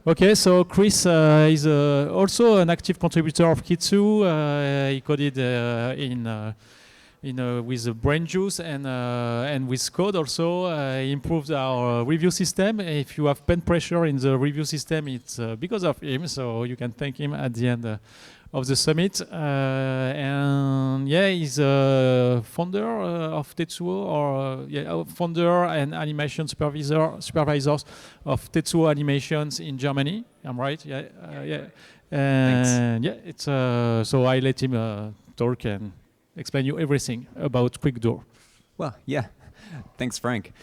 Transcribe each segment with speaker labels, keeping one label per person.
Speaker 1: Okay, so Chris is also an active contributor of Kitsu. He coded with the brain juice and with code also. He improved our review system. If you have pen pressure in the review system, it's because of him. So you can thank him at the end of the summit. And yeah, he's a founder of Tetsuo, or founder and animation supervisors of Tetsuo Animations in Germany. I'm right? Yeah, yeah. And yeah, it's so I let him talk and explain you everything about Quickdraw.
Speaker 2: Well, yeah. Thanks, Frank.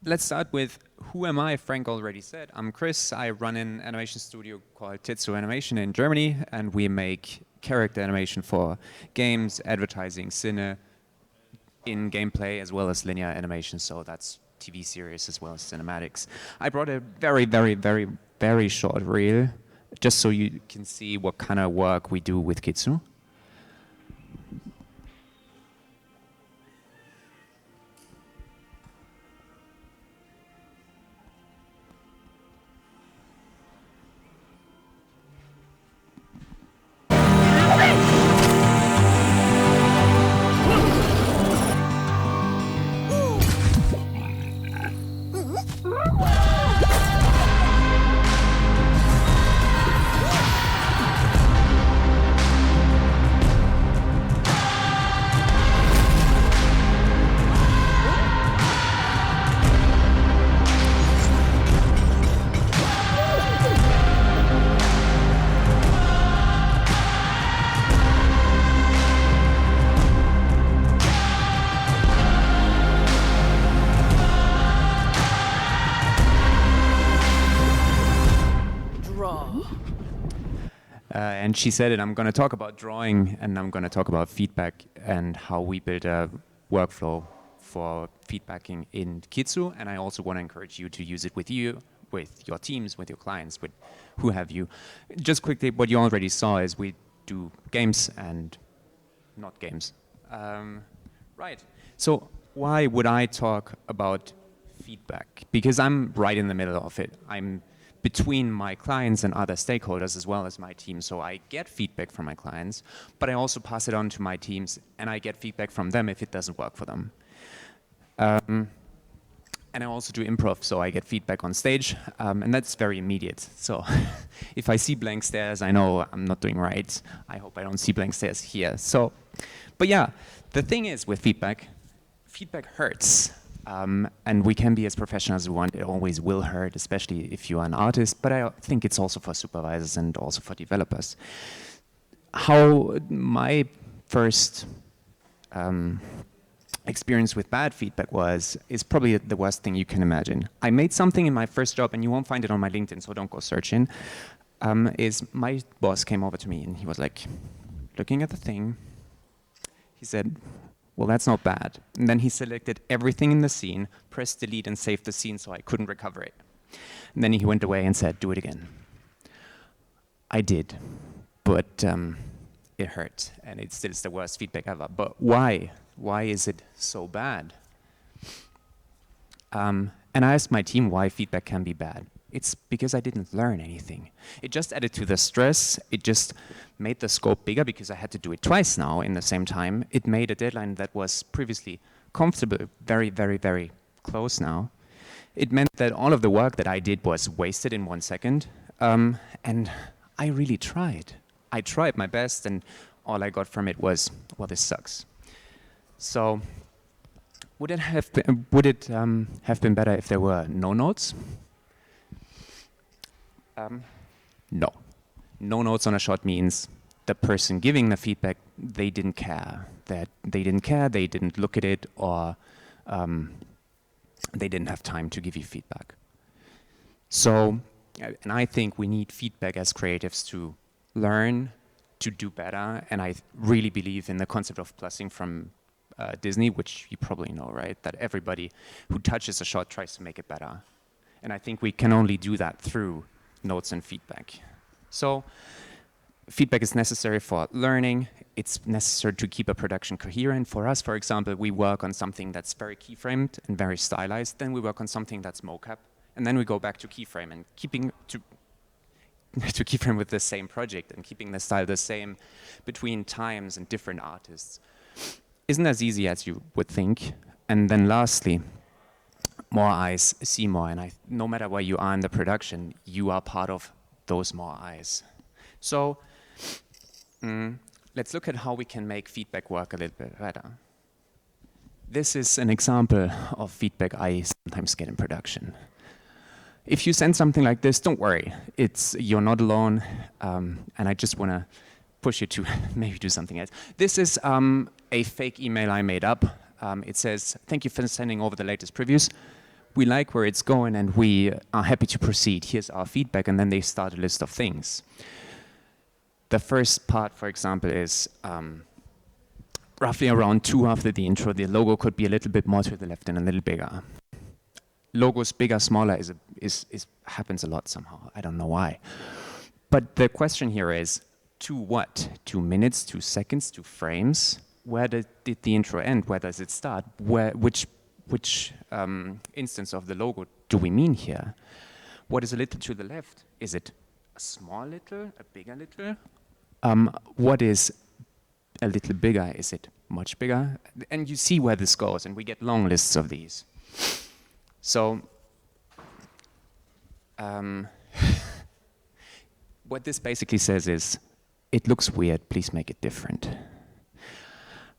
Speaker 2: Let's start with who am I? Frank already said. I'm Chris. I run an animation studio called Tetsuo Animation in Germany, and we make character animation for games, advertising, cine, in gameplay, as well as linear animation. So that's TV series as well as cinematics. I brought a very, very, very, very short reel, just so you can see what kind of work we do with Kitsu. And she said it, I'm going to talk about drawing, and I'm going to talk about feedback and how we build a workflow for feedbacking in Kitsu. And I also want to encourage you to use it with you, with your teams, with your clients, with who have you. Just quickly, what you already saw is we do games and not games. Right. So why would I talk about feedback? Because I'm right in the middle of it. I'm between my clients and other stakeholders as well as my team. So I get feedback from my clients, but I also pass it on to my teams, and I get feedback from them if it doesn't work for them. And I also do improv, so I get feedback on stage, and that's very immediate. So if I see blank stares, I know I'm not doing right. I hope I don't see blank stares here. So, but yeah, the thing is with feedback, feedback hurts. And we can be as professional as we want. It always will hurt, especially if you are an artist. But I think it's also for supervisors and also for developers. How my first experience with bad feedback is probably the worst thing you can imagine. I made something in my first job, and you won't find it on my LinkedIn, so don't go searching. Is my boss came over to me, and he was like, looking at the thing, he said, well, that's not bad. And then he selected everything in the scene, pressed delete, and saved the scene so I couldn't recover it. And then he went away and said, do it again. I did, but it hurt, and it still is the worst feedback ever. But why? Why is it so bad? And I asked my team why feedback can be bad. It's because I didn't learn anything. It just added to the stress. It just made the scope bigger because I had to do it twice now in the same time. It made a deadline that was previously comfortable, very, very, very close now. It meant that all of the work that I did was wasted in 1 second. And I really tried. I tried my best, and all I got from it was, well, this sucks. So would it have been better if there were no notes? No. No notes on a shot means the person giving the feedback, they didn't care. They didn't look at it, or they didn't have time to give you feedback. So, and I think we need feedback as creatives to learn, to do better, and I really believe in the concept of plussing from Disney, which you probably know, right? That everybody who touches a shot tries to make it better. And I think we can only do that through notes and feedback. So feedback is necessary for learning. It's necessary to keep a production coherent. For us, for example, we work on something that's very keyframed and very stylized. Then we work on something that's mocap. And then we go back to keyframe and keeping to keyframe with the same project and keeping the style the same between times and different artists isn't as easy as you would think. And then lastly, more eyes see more, and no matter where you are in the production, you are part of those more eyes. So let's look at how we can make feedback work a little bit better. This is an example of feedback I sometimes get in production. If you send something like this, don't worry. You're not alone, and I just want to push you to maybe do something else. This is a fake email I made up. It says, "Thank you for sending over the latest previews. We like where it's going, and we are happy to proceed. Here's our feedback," and then they start a list of things. The first part, for example, is roughly around 2 after the intro. The logo could be a little bit more to the left and a little bigger. Logos bigger, smaller happens a lot somehow. I don't know why. But the question here is, to what? 2 minutes, 2 seconds, 2 frames? Where did the intro end? Where does it start? Which instance of the logo do we mean here? What is a little to the left? Is it a small little, a bigger little? What is a little bigger? Is it much bigger? And you see where this goes, and we get long lists of these. So what this basically says is, it looks weird, please make it different.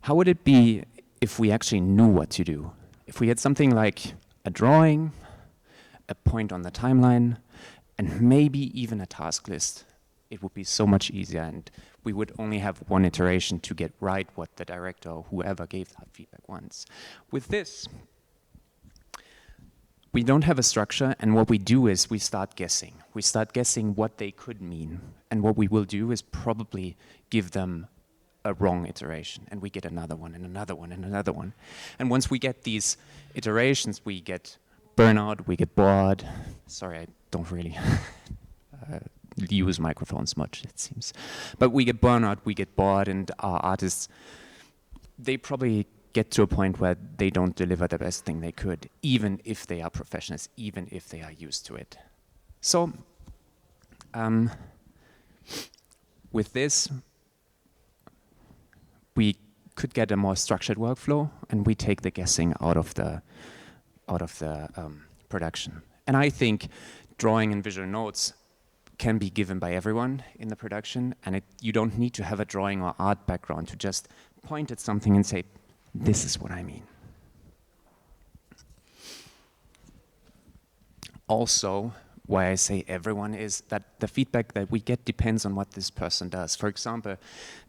Speaker 2: How would it be if we actually knew what to do? If we had something like a drawing, a point on the timeline, and maybe even a task list, it would be so much easier, and we would only have one iteration to get right what the director or whoever gave that feedback wants. With this, we don't have a structure, and what we do is we start guessing. We start guessing what they could mean, and what we will do is probably give them a wrong iteration, and we get another one, and another one, and another one. And once we get these iterations, we get burnout, we get bored. Sorry, I don't really use microphones much, it seems. But we get burnout, we get bored, and our artists, they probably get to a point where they don't deliver the best thing they could, even if they are professionals, even if they are used to it. So, with this, we could get a more structured workflow, and we take the guessing out of the production. And I think drawing and visual notes can be given by everyone in the production, and you don't need to have a drawing or art background to just point at something and say, this is what I mean. Also, why I say everyone is that the feedback that we get depends on what this person does. For example,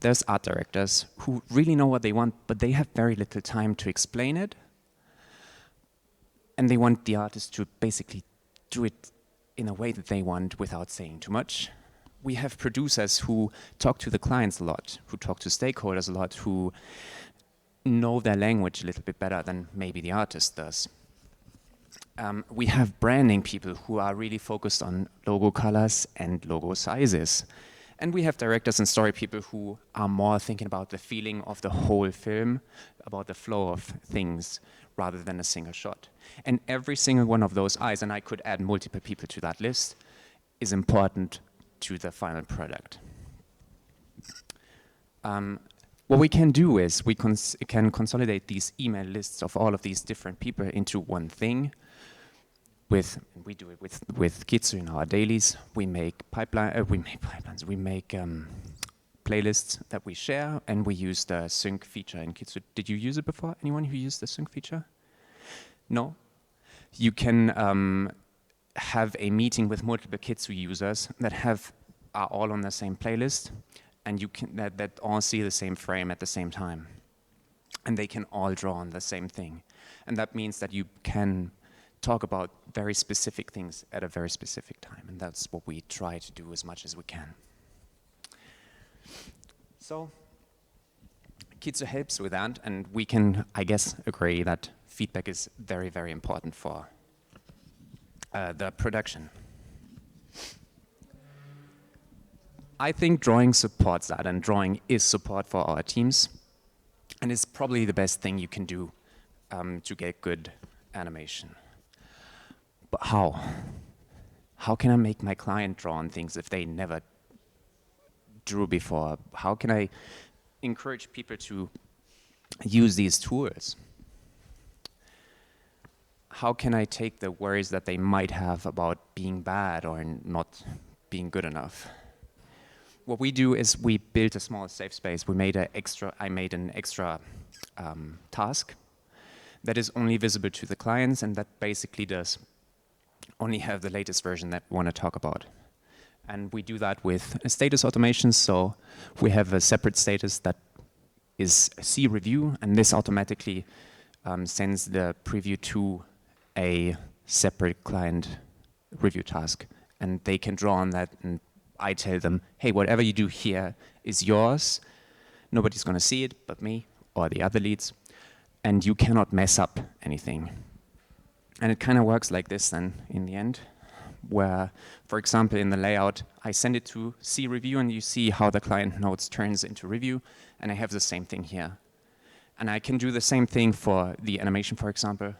Speaker 2: there's art directors who really know what they want, but they have very little time to explain it. And they want the artist to basically do it in a way that they want without saying too much. We have producers who talk to the clients a lot, who talk to stakeholders a lot, who know their language a little bit better than maybe the artist does. We have branding people who are really focused on logo colors and logo sizes. And we have directors and story people who are more thinking about the feeling of the whole film, about the flow of things, rather than a single shot. And every single one of those eyes, and I could add multiple people to that list, is important to the final product. What we can do is we can consolidate these email lists of all of these different people into one thing. We do it with Kitsu in our dailies. We make pipelines. We make playlists that we share, and we use the sync feature in Kitsu. Did you use it before? Anyone who used the sync feature? No? You can have a meeting with multiple Kitsu users that are all on the same playlist, and you can that all see the same frame at the same time. And they can all draw on the same thing. And that means that you can talk about very specific things at a very specific time, and that's what we try to do as much as we can. So, Kitsu helps with that, and we can, I guess, agree that feedback is very, very important for the production. I think drawing supports that, and drawing is support for our teams, and it's probably the best thing you can do to get good animation. But how? How can I make my client draw on things if they never drew before? How can I encourage people to use these tools? How can I take the worries that they might have about being bad or not being good enough? What we do is we built a small safe space. I made an extra task that is only visible to the clients, and that basically does only have the latest version that we want to talk about. And we do that with a status automation. So we have a separate status that is C review, and this automatically sends the preview to a separate client review task. And they can draw on that, and I tell them, hey, whatever you do here is yours. Nobody's going to see it but me or the other leads. And you cannot mess up anything. And it kind of works like this then in the end, where, for example, in the layout, I send it to C review, and you see how the client notes turns into review, and I have the same thing here. And I can do the same thing for the animation, for example.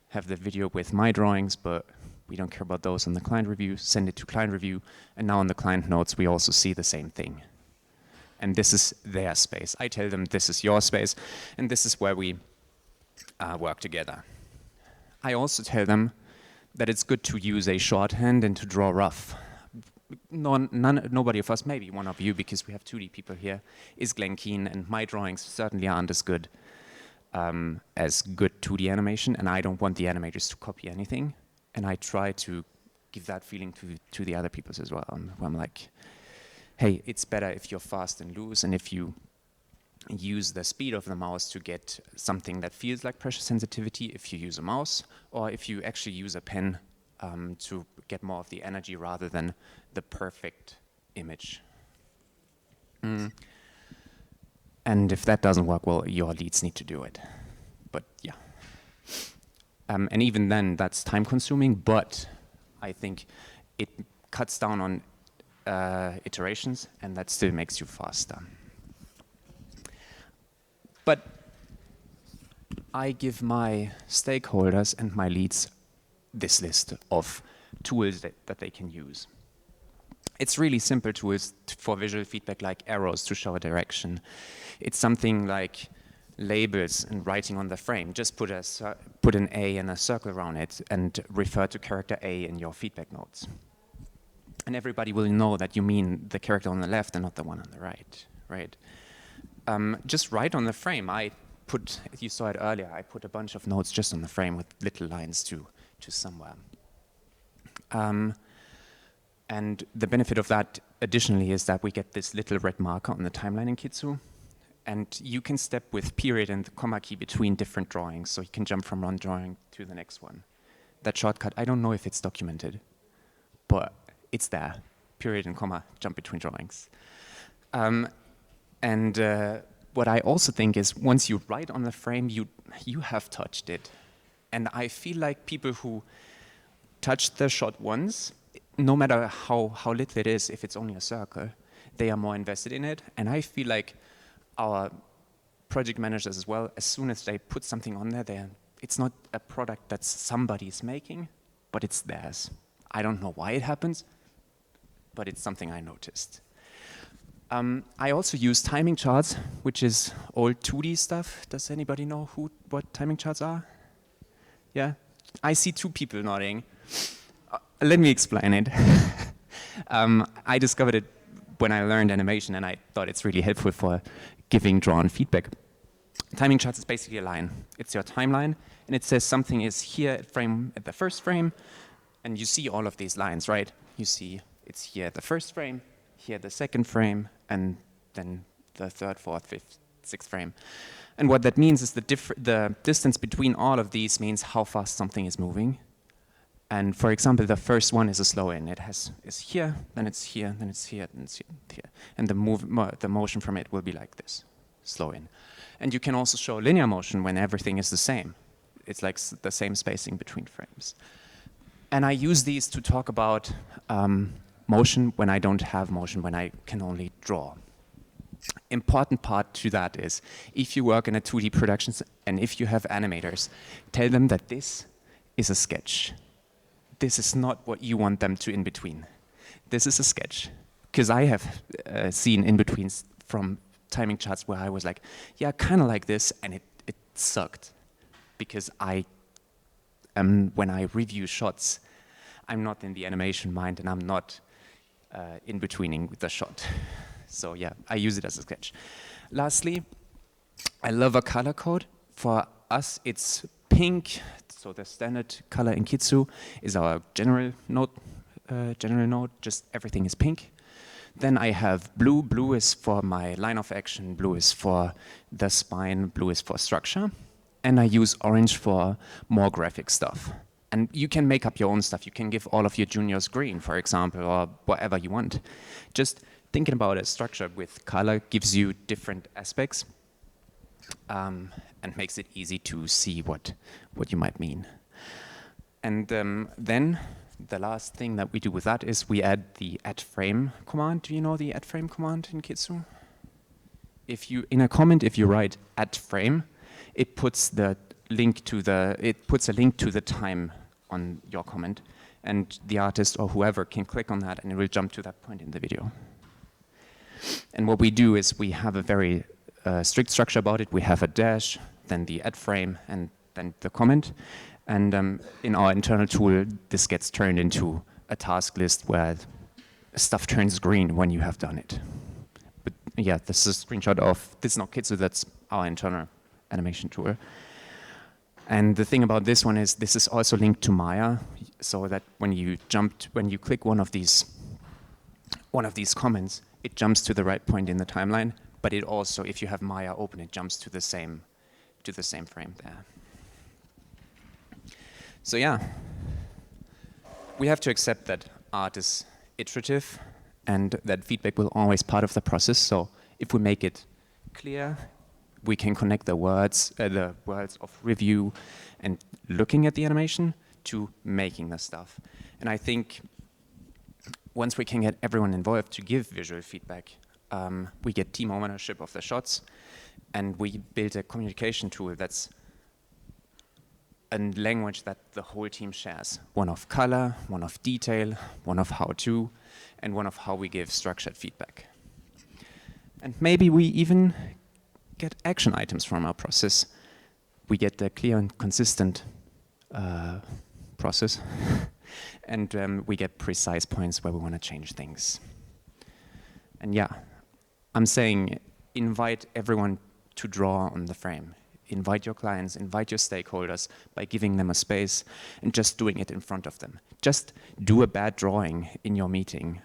Speaker 2: Have the video with my drawings, but we don't care about those on the client review, send it to client review, and now on the client notes, we also see the same thing. And this is their space. I tell them this is your space, and this is where we work together. I also tell them that it's good to use a shorthand and to draw rough. Nobody of us, maybe one of you, because we have 2D people here, is Glenn Keane, and my drawings certainly aren't as good 2D animation, and I don't want the animators to copy anything. And I try to give that feeling to the other people as well. I'm like, hey, it's better if you're fast and loose, and if you use the speed of the mouse to get something that feels like pressure sensitivity, if you use a mouse, or if you actually use a pen to get more of the energy rather than the perfect image. And if that doesn't work, well, your leads need to do it. But yeah. And even then, that's time consuming, but I think it cuts down on iterations, and that still makes you faster. But I give my stakeholders and my leads this list of tools that they can use. It's really simple tools for visual feedback, like arrows to show a direction. It's something like labels and writing on the frame. Just put an A and a circle around it and refer to character A in your feedback notes. And everybody will know that you mean the character on the left and not the one on the right, right? Just write on the frame. You saw it earlier, I put a bunch of notes just on the frame with little lines to somewhere. And the benefit of that additionally is that we get this little red marker on the timeline in Kitsu. And you can step with period and the comma key between different drawings, so you can jump from one drawing to the next one. That shortcut, I don't know if it's documented, but it's there. Period and comma, jump between drawings. What I also think is once you write on the frame, you have touched it. And I feel like people who touch the shot once, no matter how little it is, if it's only a circle, they are more invested in it. And I feel like our project managers as well, as soon as they put something on there, it's not a product that somebody's making, but it's theirs. I don't know why it happens, but it's something I noticed. I also use timing charts, which is old 2D stuff. Does anybody know what timing charts are? Yeah? I see 2 people nodding. Let me explain it. I discovered it when I learned animation, and I thought it's really helpful for giving drawn feedback. Timing charts is basically a line. It's your timeline, and it says something is here at the first frame, and you see all of these lines, right? You see it's here at the first frame, here at the second frame, and then the third, fourth, fifth, sixth frame. And what that means is the distance between all of these means how fast something is moving. And for example, the first one is a slow in. It's here, then it's here, then it's here, then it's here. And the motion from it will be like this, slow in. And you can also show linear motion when everything is the same. It's like the same spacing between frames. And I use these to talk about motion when I don't have motion, when I can only draw. Important part to that is, if you work in a 2D production and if you have animators, tell them that this is a sketch. this is not what you want them to in-between. This is a sketch. Because I have seen in-betweens from timing charts where I was like, yeah, kind of like this, and it sucked. Because when I review shots, I'm not in the animation mind, and I'm not in-betweening with the shot. So yeah, I use it as a sketch. Lastly, I love a color code. For us, it's pink. So the standard color in Kitsu is our general node. Just everything is pink. Then I have blue. Blue is for my line of action. Blue is for the spine. Blue is for structure. And I use orange for more graphic stuff. And you can make up your own stuff. You can give all of your juniors green, for example, or whatever you want. Just thinking about a structure with color gives you different aspects and makes it easy to see what you might mean. And then the last thing that we do with that is we add the add frame command. Do you know the add frame command in Kitsu? In a comment, if you write add frame, it puts a link to the time on your comment, and the artist or whoever can click on that, and it will jump to that point in the video. And what we do is we have a very strict structure about it. We have a dash, then the add frame, and then the comment. And in our internal tool, this gets turned into a task list where stuff turns green when you have done it. But yeah, this is a screenshot of, this is not Kitsu, that's our internal animation tool. And the thing about this one is this is also linked to Maya, so that when you click one of these comments, it jumps to the right point in the timeline. But it also, if you have Maya open, it jumps to the same frame there. So yeah, we have to accept that art is iterative and that feedback will always be part of the process. So if we make it clear, we can connect the words of review and looking at the animation to making the stuff. And I think once we can get everyone involved to give visual feedback, we get team ownership of the shots, and we build a communication tool that's a language that the whole team shares. One of color, one of detail, one of how-to, and one of how we give structured feedback. And maybe we even get action items from our process. We get a clear and consistent process, and we get precise points where we want to change things. And yeah, I'm saying invite everyone to draw on the frame. Invite your clients, invite your stakeholders by giving them a space and just doing it in front of them. Just do a bad drawing in your meeting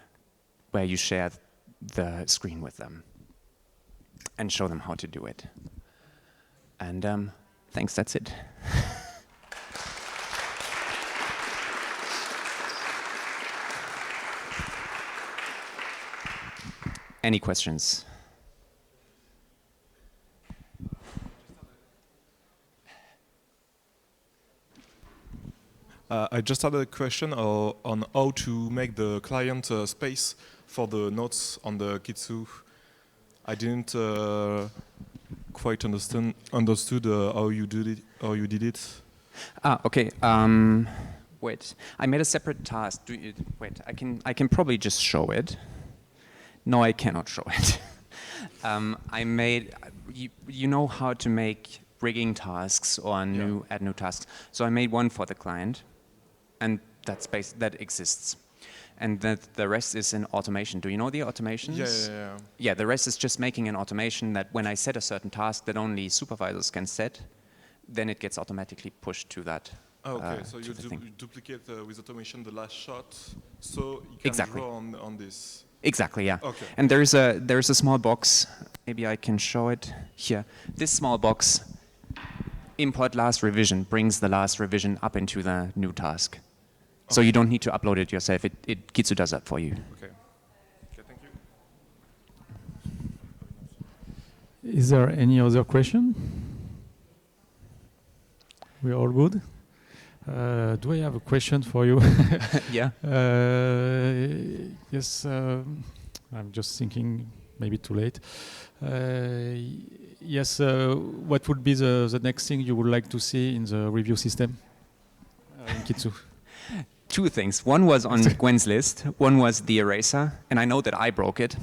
Speaker 2: where you share the screen with them and show them how to do it. And thanks, that's it. Any questions?
Speaker 3: I just had a question on how to make the client space for the notes on the Kitsu. I didn't quite understood how you did it.
Speaker 2: Okay. Wait, I made a separate task. Wait, I can probably just show it. No, I cannot show it. I made, you know how to make rigging tasks or add new tasks. So I made one for the client, and that exists. And the rest is in automation. Do you know the automations?
Speaker 3: Yeah.
Speaker 2: Yeah, the rest is just making an automation that when I set a certain task that only supervisors can set, then it gets automatically pushed to that.
Speaker 3: Okay, so you duplicate with automation the last shot, so you can draw on this.
Speaker 2: Exactly, yeah.
Speaker 3: Okay.
Speaker 2: And there is a small box. Maybe I can show it here. This small box, import last revision, brings the last revision up into the new task. Okay. So you don't need to upload it yourself. Kitsu does that for you.
Speaker 3: Okay. Okay, thank you.
Speaker 1: Is there any other question? We're all good? Do I have a question for you?
Speaker 2: Yeah.
Speaker 1: Yes, I'm just thinking, maybe too late. Yes, what would be the next thing you would like to see in the review system in Kitsu?
Speaker 2: two things. One was on Gwen's list. One was the eraser, and I know that I broke it.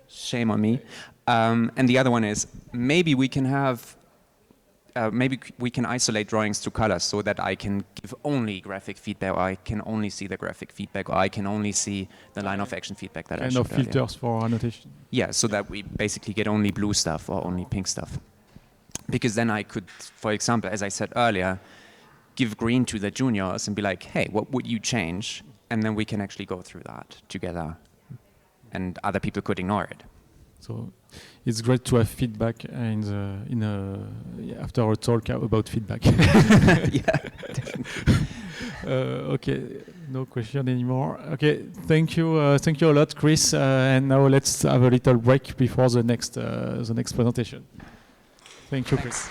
Speaker 2: Shame on me. And the other one is maybe we can have, maybe we can isolate drawings to colors so that I can give only graphic feedback, or I can only see the graphic feedback, or I can only see the line of action feedback that I showed
Speaker 1: Kind of filters for annotation.
Speaker 2: Yeah, so that we basically get only blue stuff or only pink stuff. Because then I could, for example, as I said earlier, give green to the juniors and be like, hey, what would you change? And then we can actually go through that together. And other people could ignore it.
Speaker 1: So it's great to have feedback after a talk about feedback.
Speaker 2: Yeah, definitely.
Speaker 1: Okay, no question anymore. Okay, thank you a lot, Chris. And now let's have a little break before the next presentation. Thank you, Chris.